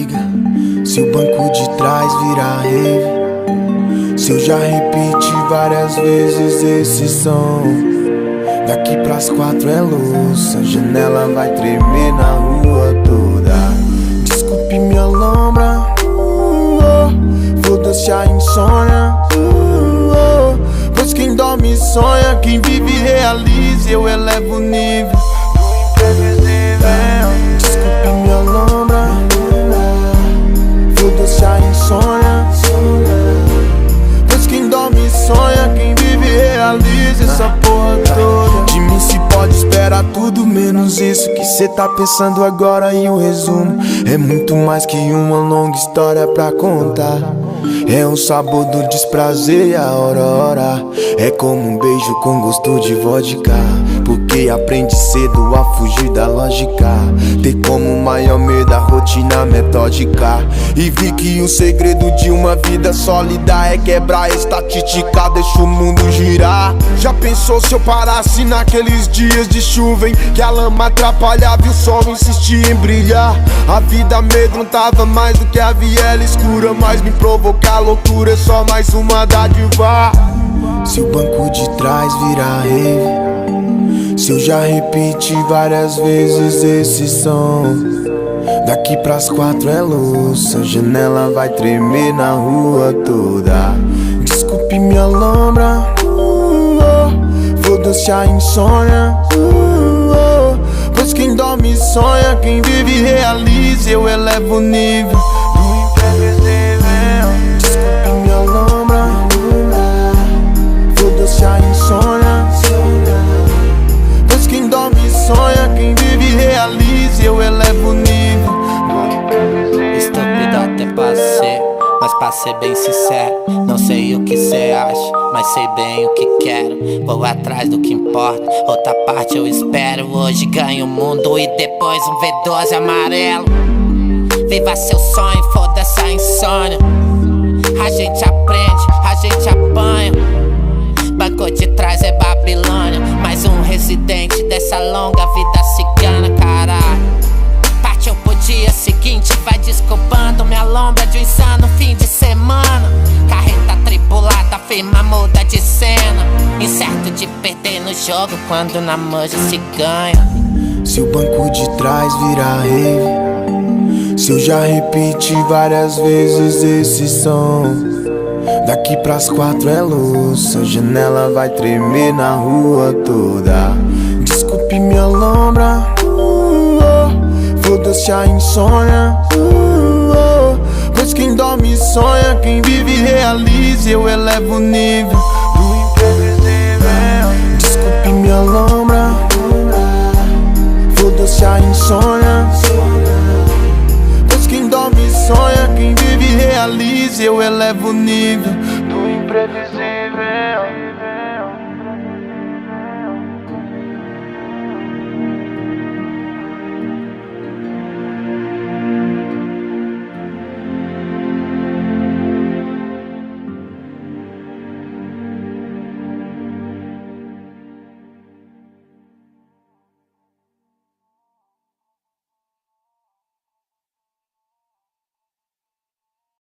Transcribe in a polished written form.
liga. Se o banco de trás virar rave, se eu já repeti várias vezes esse som. Daqui pras 4 é louça, janela vai tremer na rua toda. Desculpe minha lombra, foda-se a insônia, pois quem dorme sonha, quem vive realiza. Eu elevo o nível do imprevisível. Desculpe minha lombra, foda-se a insônia, pois quem dorme sonha, quem vive realiza. Essa porra toda de mim se pode esperar tudo menos isso que cê tá pensando agora. E o resumo é muito mais que uma longa história pra contar. É o sabor do desprazer e a hora. É como um beijo com gosto de vodka, porque aprende cedo a fugir da lógica. Ter como maior medo a rotina metódica. E vi que o segredo de uma vida sólida é quebrar a estatística, deixa o mundo girar. Já pensou se eu parasse naqueles dias de chuva em que a lama atrapalhava e o sol insistia em brilhar? A vida amedrontava mais do que a viela escura, mas me provocar loucura é só mais uma dádiva. Se o banco de trás virar rave, se eu já repeti várias vezes esse som. Daqui pras 4 é louça, janela vai tremer na rua toda. Desculpe minha lombra, foda-se a insônia, pois quem dorme sonha, quem vive realiza. Eu elevo o nível do imprevisível. Desculpe minha lombra, foda-se a insônia, pois quem dorme sonha, quem vive realiza. Eu elevo o nível do imprevisível. Estúpido até passei, mas pra ser bem sincero, não sei o que cê acha, mas sei bem o que quero. Vou atrás do que importa, outra parte eu espero. Hoje ganho o mundo e depois um V12 amarelo. Viva seu sonho, foda-se a insônia. A gente aprende, a gente apanha. Banco de trás é Babilônia, mais um residente dessa longa vida cigana, caralho. Partiu pro dia seguinte, vai desculpando minha lombra de um insano fim de semana. Carreta tripulada, firma muda de cena. Incerto de perder no jogo quando na manja se ganha. Se o banco de trás virar rave, se eu já repeti várias vezes esse som. Daqui pras 4 é louça, janela vai tremer na rua toda. Desculpe minha lombra, foda-se a insônia, pois quem dorme sonha, quem vive realiza. Eu elevo o nível do imprevisível. Desculpe minha lombra, foda-se a insônia, pois quem dorme sonha, quem vive realiza. Eu elevo o nível do imprevisível.